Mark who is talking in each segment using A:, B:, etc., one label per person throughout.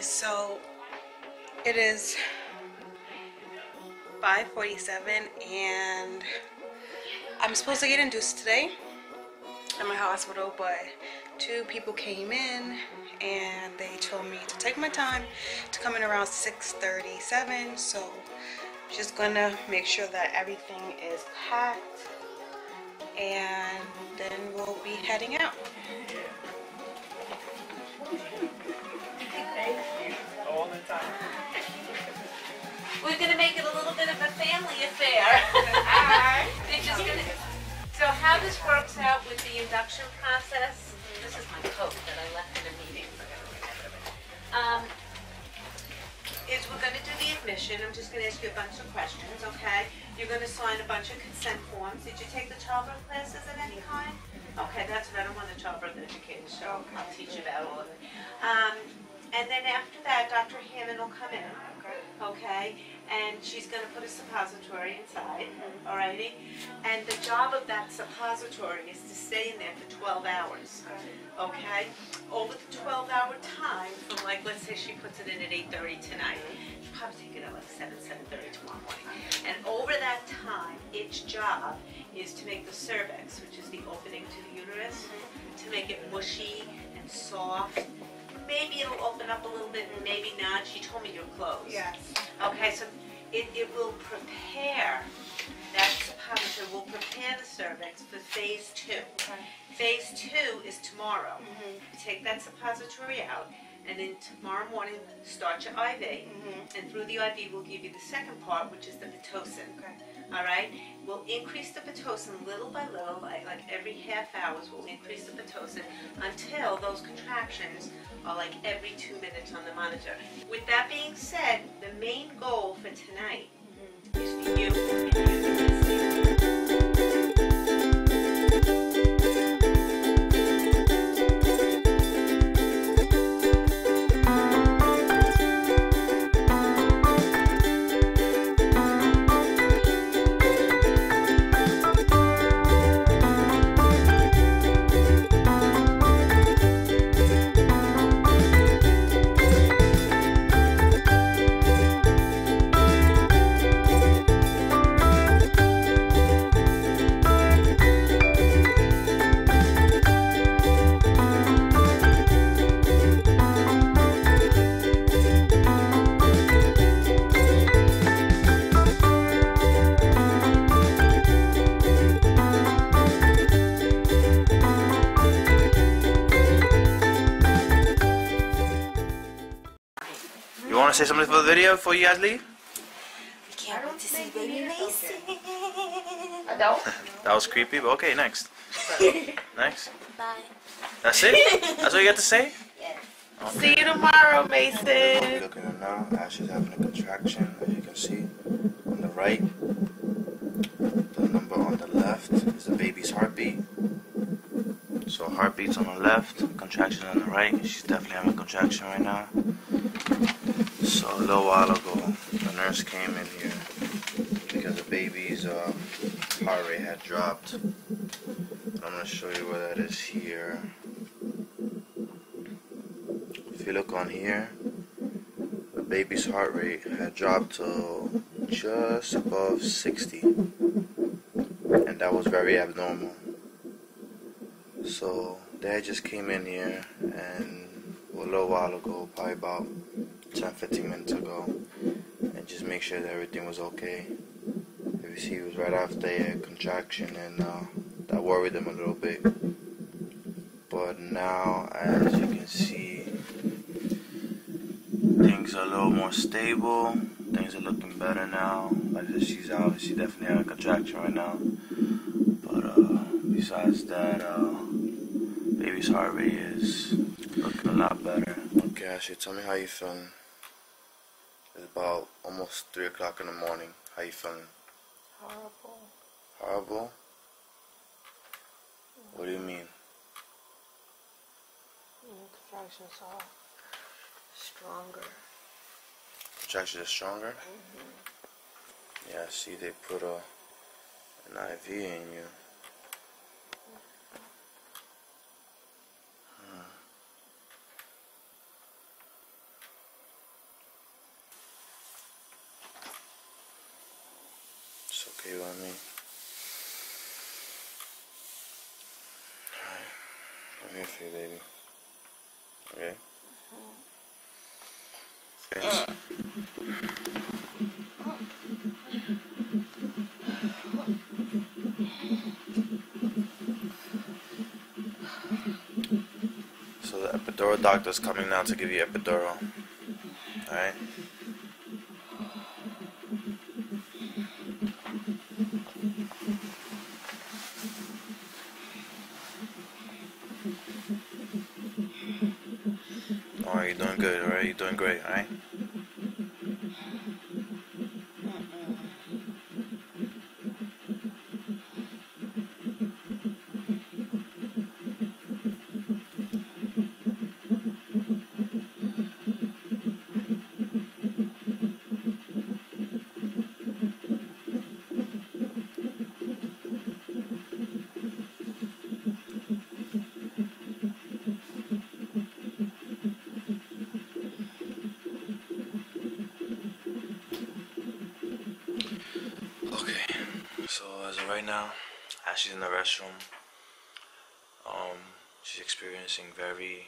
A: So it is 5:47 and I'm supposed to get induced today at my hospital, but two people came in and they told me to take my time to come in around 6:37. So just gonna make sure that everything is packed and then we'll be heading out.
B: All the time.
C: We're gonna make it a little bit of a family affair. They're just gonna. So how this works out with the induction process? This is my coat that I left in a meeting. Is we're gonna do the admission. I'm just gonna ask you a bunch of questions, okay? You're gonna sign a bunch of consent forms. Did you take the childbirth classes of any kind? Okay, that's what I don't want a childbirth educator, so I'll teach you about all of it. And then after that, Dr. Hammond will come in, okay? And she's going to put a suppository inside, alrighty? And the job of that suppository is to stay in there for 12 hours, okay? Over the 12-hour time, from like, let's say she puts it in at 8:30 tonight, she'll probably take it at like 7:30 tomorrow morning. And over that time, its job is to make the cervix, which is the opening to the uterus, to make it mushy and soft. Maybe it'll open up a little bit, maybe not. She told me you're closed.
A: Yes.
C: Okay, so it will prepare, that suppository will prepare the cervix for phase 2.
A: Okay.
C: Phase 2 is tomorrow. Take that suppository out, and then tomorrow morning start your IV, and through the IV we'll give you the second part, which is the Pitocin.
A: Okay.
C: All right? We'll increase the Pitocin little by little, like every half hours we'll increase the Pitocin until those contractions are like every 2 minutes on the monitor. With that being said, the main goal for tonight is for you.
B: Say something for the video before you guys leave?
A: We can't wait to see baby Mason.
B: That was creepy, but okay, next. Next.
A: Bye.
B: That's it? That's all you got to say?
A: Yes.
B: Okay.
A: See you tomorrow, Mason.
B: Look at her now. Ash is having a contraction, as you can see. On the right. The number on the left is the baby's heartbeat. So heartbeat's on the left, contraction on the right. She's definitely having a contraction right now. So a little while ago, the nurse came in here because the baby's heart rate had dropped. I'm going to show you where that is here. If you look on here, the baby's heart rate had dropped to just above 60. And that was very abnormal. So Dad just came in here and a little while ago, probably about 10-15 minutes ago, and just make sure that everything was okay. If you see, it was right after a contraction, and that worried him a little bit. But now, as you can see, things are a little more stable. Things are looking better now. Like I said, she's obviously definitely having a contraction right now. But besides that, baby's heart rate is looking a lot better. Okay, Ashley, tell me how you feeling. It's about almost 3 o'clock in the morning. How you feeling?
A: Horrible.
B: Horrible? What do you mean?
A: Contractions are stronger.
B: Contractions are stronger? Yeah, see, they put an IV in you. Okay, you want me? Alright. I'm here for you, baby. Okay? Okay. So the epidural doctor's coming now to give you epidural. Alright? Alright, you're doing good, alright? You're doing great, alright? Okay, so as of right now, Ashley's in the restroom. She's experiencing very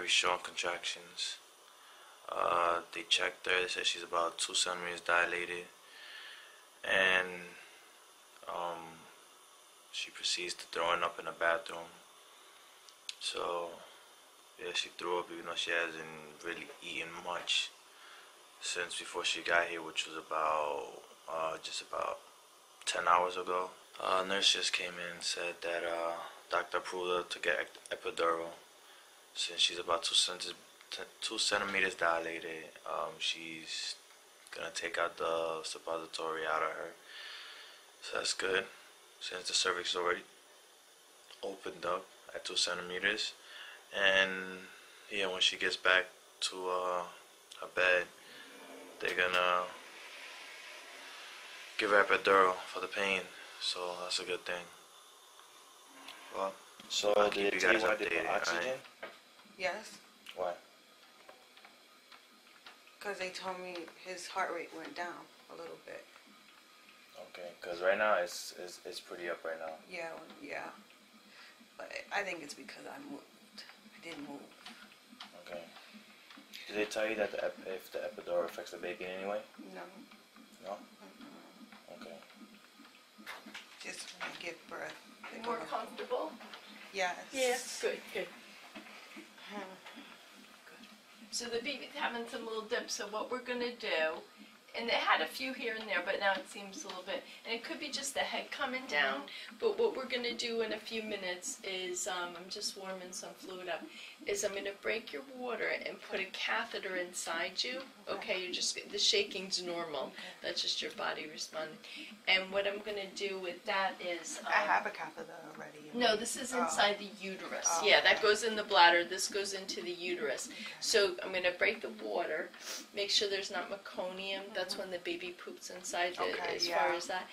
B: strong contractions. They checked her, they said she's about 2 centimeters dilated, and she proceeds to throwing up in the bathroom. So yeah, she threw up even though she hasn't really eaten much since before she got here, which was about just about 10 hours ago. Nurse just came in and said that doctor approved her to get epidural since she's about 2 centimeters dilated. She's gonna take out the suppository out of her, so that's good since the cervix is already opened up at 2 centimeters. And yeah, when she gets back to her bed, they're gonna give her epidural for the pain, so that's a good thing. Well,
D: So
B: I'll
D: did
B: keep
D: they
B: you
D: tell you
B: guys
D: why they put
B: updated,
D: oxygen?
B: alright?
A: Yes,
D: Why?
A: because they told me his heart rate went down a little bit.
D: Okay, because right now it's pretty up right now.
A: Yeah. But I think it's because I moved. I didn't move.
D: Okay. Did they tell you that if the epidural affects the baby in any way?
A: No.
D: No?
A: Mm-mm.
D: Okay.
A: Just when I give birth. they
E: More
A: go-
E: comfortable?
A: Yes.
E: Yes. Good.
A: Hmm.
E: So the baby's having some little dips, so what we're gonna do, and they had a few here and there, but now it seems a little bit, and it could be just the head coming down, but what we're gonna do in a few minutes is, I'm just warming some fluid up, is I'm gonna break your water and put a catheter inside you. Okay, you're just, the shaking's normal, that's just your body responding. And what I'm gonna do with that is,
A: I have a catheter already.
E: no, this is inside the uterus.
A: Oh,
E: Yeah, that
A: okay.
E: goes in the bladder. This goes into the uterus. So I'm going to break the water, make sure there's not meconium. That's when the baby poops inside as far as that.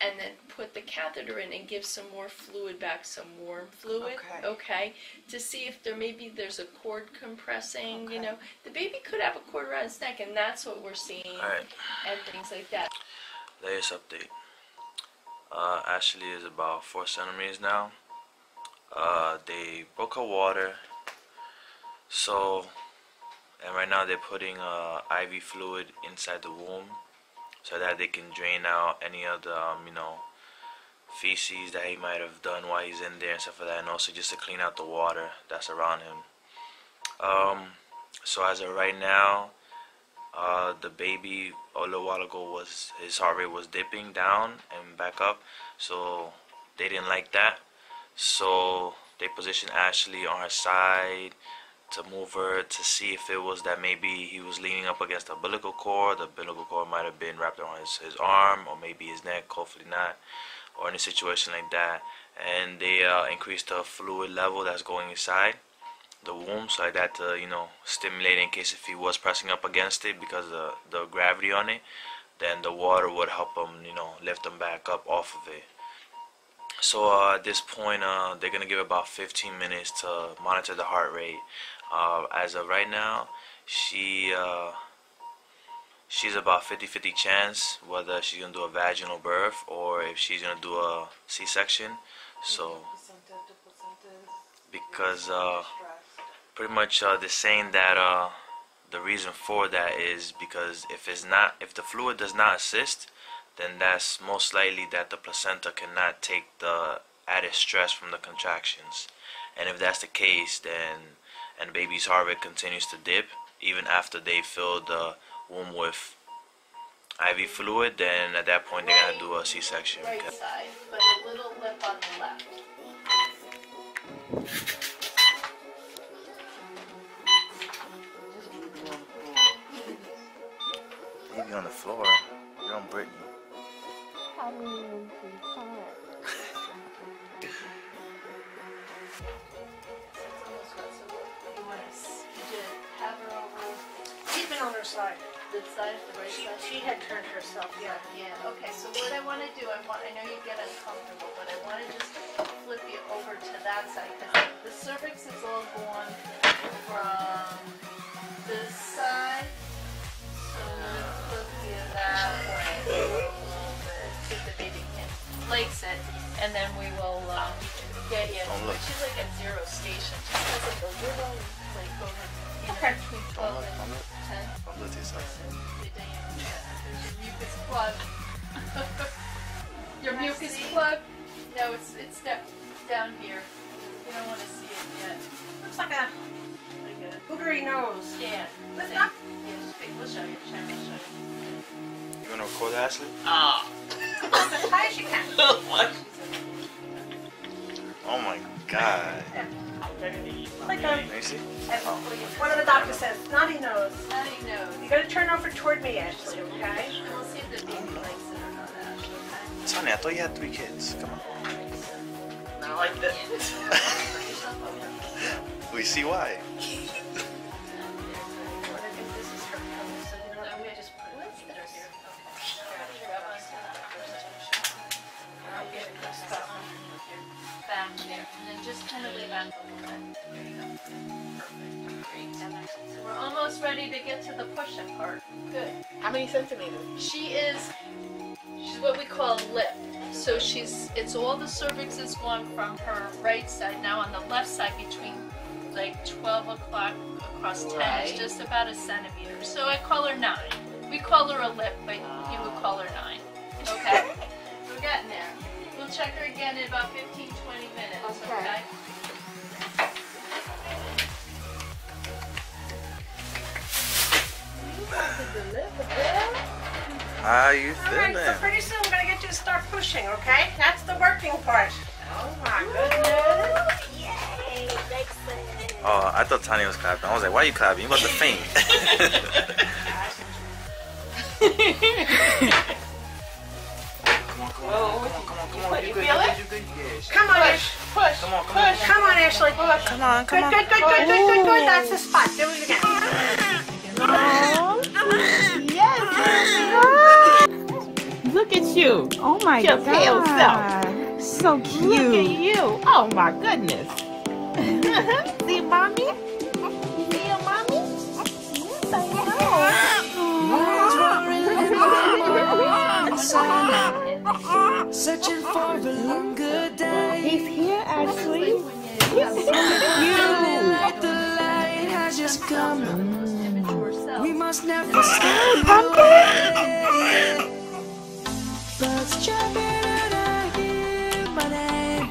E: And then put the catheter in and give some more fluid back, some warm fluid. Okay. To see if there's a cord compressing,
A: Okay.
E: you know. The baby could have a cord around its neck, and that's what we're seeing.
B: Alright,
E: And things like that.
B: latest update. Ashley is about 4 centimeters now. They broke her water, so, and right now they're putting IV fluid inside the womb so that they can drain out any of the feces that he might have done while he's in there and stuff like that, and also just to clean out the water that's around him. So as of right now, the baby a little while ago his heart rate was dipping down and back up, so they didn't like that, so they positioned Ashley on her side to move her to see if it was that maybe he was leaning up against the umbilical cord might have been wrapped around his arm or maybe his neck, hopefully not, or any situation like that, and they increased the fluid level that's going inside the womb, so like that to stimulate in case if he was pressing up against it because of the gravity on it, then the water would help him lift him back up off of it. So at this point they're gonna give about 15 minutes to monitor the heart rate. As of right now, she
D: she's about 50-50 chance whether she's gonna do a vaginal birth or if she's gonna do a C-section. So because pretty much they're saying that the reason for that is because if the fluid does not assist, then that's most likely that the placenta cannot take the added stress from the contractions. And if that's the case, then and the baby's heart rate continues to dip even after they fill the womb with IV fluid, then at that point they're gonna do a C-section.
E: Right side, but a little lip on the left.
D: Baby on the floor. You're on Brittany.
E: Have her over
C: She's been on her side.
E: the side, the right side.
C: She had turned herself. Yeah.
E: Yeah, okay, so what I want to do, I know you get uncomfortable, but I want to just flip you over to that side, because the cervix is all going from this side, so let's flip you that way a little bit, see if the baby can place it, and then we will get you, she's like at 0 station, just because of the little, like, over, you know, between 12 and 10. There's your mucus plug. Your mucus plug? No, it's down here. You don't want to see it yet.
C: Looks like a boogery nose.
E: Yeah.
C: Lift up.
E: Yeah, we'll show you. Sharon will show you.
D: You wanna record Ashley?
C: As high as you can.
D: What? Oh my god.
C: Like a,
D: Let me see.
C: one of the doctors says, snotty nose.
E: Snotty nose.
C: You gotta turn over toward me, Ashley, okay?
E: And we'll see if the baby likes it or not, Ashley, okay?
D: Sonny, I thought you had 3 kids. Come on.
C: Not like this.
D: We see why.
C: I think this is her nose, so you know what, I'm gonna just put it here.
E: I'll get it pressed up back there, and then just kind of lay back a little bit. There you go. Perfect. Great. So we're almost ready to get to the pushing part. Good.
C: How many centimeters?
E: She's what we call a lip. So it's all the cervix is going from her right side. Now on the left side between like 12 o'clock across 10 is just about a centimeter. So I call her 9. We call her a lip, but you would call her 9. Okay? We're getting there. We'll check her again in about 15-20 minutes, okay?
D: How you
C: Alright,
D: feeling?
C: so pretty soon we're gonna get you to start pushing, okay? That's the working part. Oh my goodness. Yay, excellent.
D: Oh, I thought Tanya was clapping. I was like, why are you clapping? You about to faint. Come on. You good, you good.
C: Come on, Ash. Push.
D: Come on.
C: Come on, Ashley. Push.
A: Come on,
C: Good,
A: come on.
C: good. That's the spot. Do it again.
F: Look at you.
A: Oh my
F: Your
A: god.
F: pale self.
A: So cute.
F: Look at you. Oh my goodness. See mommy? See your mommy? Yes, I know.
G: Searching for a longer day.
F: He's here, Ashley.
G: Like the light has just come. We must never stop.
F: Pumpkin.
G: Birds jumping and I hear my name,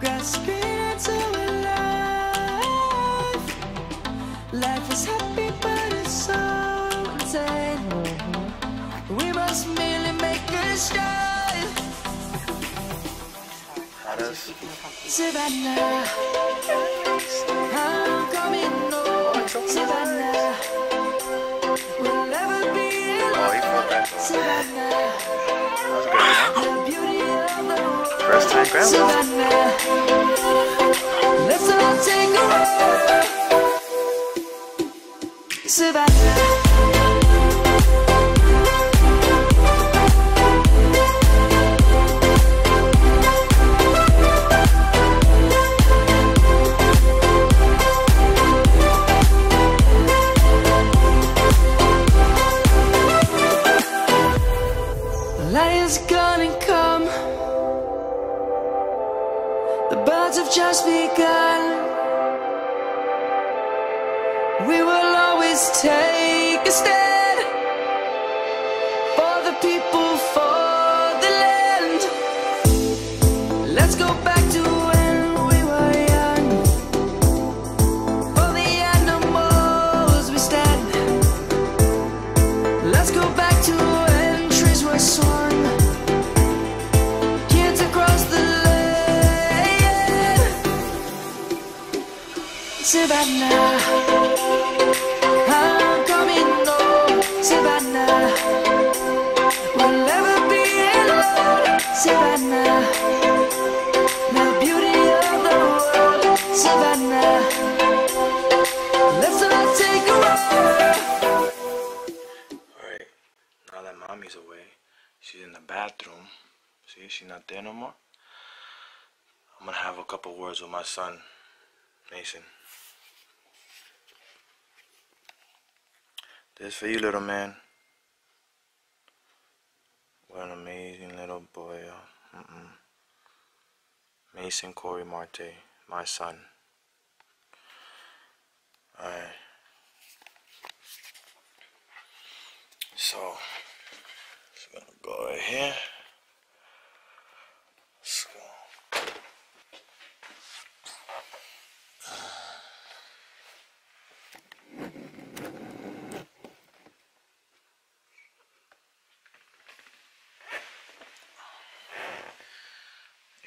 G: grasping into a life. Life is happy but it's so insane. We must merely make a start.
D: How does?
G: Savannah, I'm coming home. Savannah, we'll never be
D: Oh, he felt that.
G: Savannah,
D: That was good, huh?
G: the beauty of the world.
D: First time grandma.
G: Savannah, let's all take a walk. Savannah. The birds have just begun. We will always take a stand for the people, for the land. Let's go back to when we were young. For the animals we stand. Let's go back to when trees were swung. Kids across the land. Savannah, I'm coming home. Savannah, we'll never be alone. Savannah, the beauty of the world. Savannah, let's all take a ride.
D: Alright, now that mommy's away, she's in the bathroom. See, she's not there no more. I'm gonna have a couple words with my son, Mason. This is for you, little man. What an amazing little boy. Mason Cory Marte, my son. Alright. So, just gonna go right here. Let's go.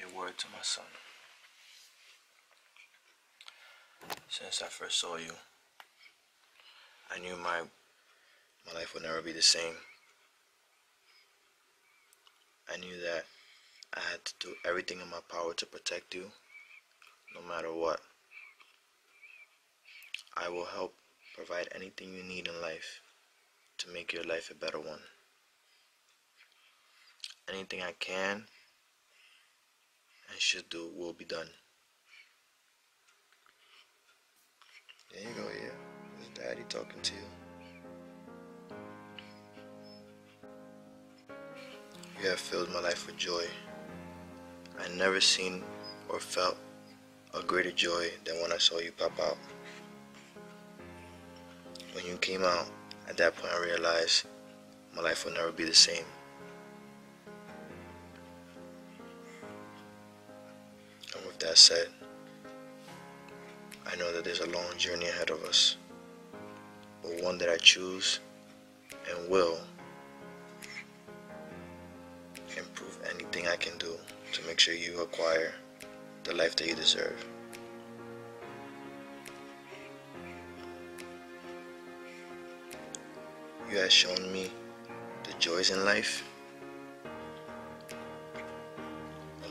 D: A word to my son. Since I first saw you, I knew my life would never be the same. I knew that I had to do everything in my power to protect you, no matter what. I will help provide anything you need in life to make your life a better one. Anything I can and should do will be done. There you go, yeah. This is Daddy talking to you. You have filled my life with joy. I never seen or felt a greater joy than when I saw you pop out. When you came out, at that point I realized my life will never be the same. And with that said, I know that there's a long journey ahead of us, but one that I choose and will improve anything I can do to make sure you acquire the life that you deserve. You have shown me the joys in life,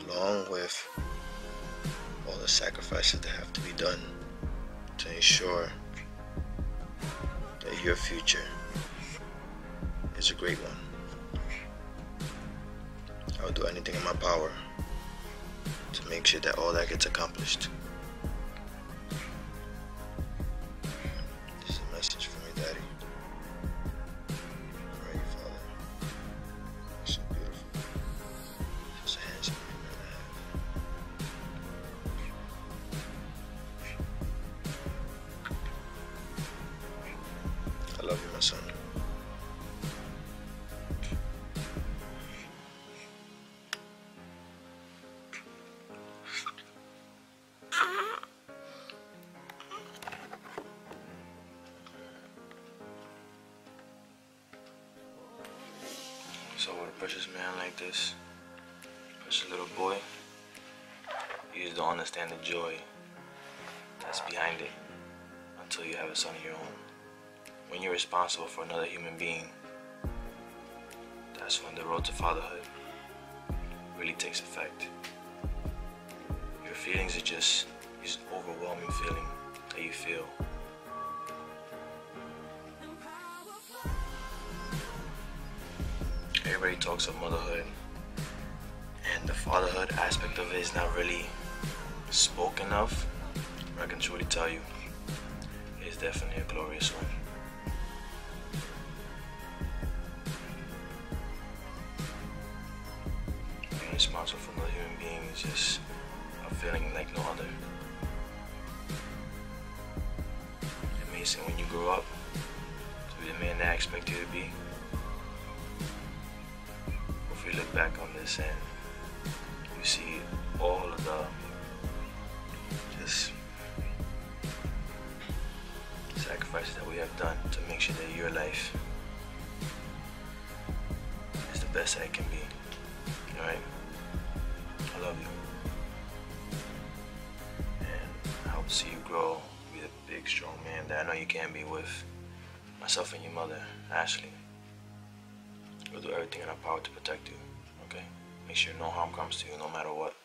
D: along with all the sacrifices that have to be done to ensure that your future is a great one. I will do anything in my power to make sure that all that gets accomplished. This is a message from your daddy. For your father. You're so beautiful. Just a handsome man I have. I love you, my son. So with a precious man like this, precious little boy, you just don't understand the joy that's behind it until you have a son of your own. When you're responsible for another human being, that's when the road to fatherhood really takes effect. Your feelings are just this overwhelming feeling that you feel. Everybody talks of motherhood, and the fatherhood aspect of it is not really spoken of. I can truly tell you, it's definitely a glorious one. Being responsible for another human being is just a a feeling like no other. Amazing when you grow up to be the man that I expect you to be. If you look back on this and you see all of the just sacrifices that we have done to make sure that your life is the best that it can be. Alright? I love you. And I hope to see you grow, be the big, strong man that I know you can be with myself and your mother, Ashley. We'll do everything in our power to protect you, okay? Make sure no harm comes to you no matter what.